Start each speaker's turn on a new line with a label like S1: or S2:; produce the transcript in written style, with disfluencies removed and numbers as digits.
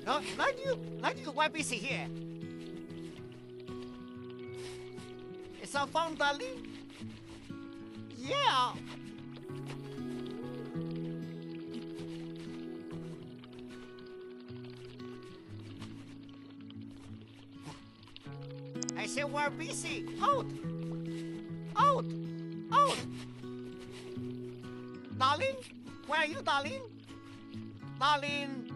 S1: No, not you, why busy here? It's so fun, darling. Yeah. I said we're busy. Out. Out. Out. Darling, where are you, darling? Darling.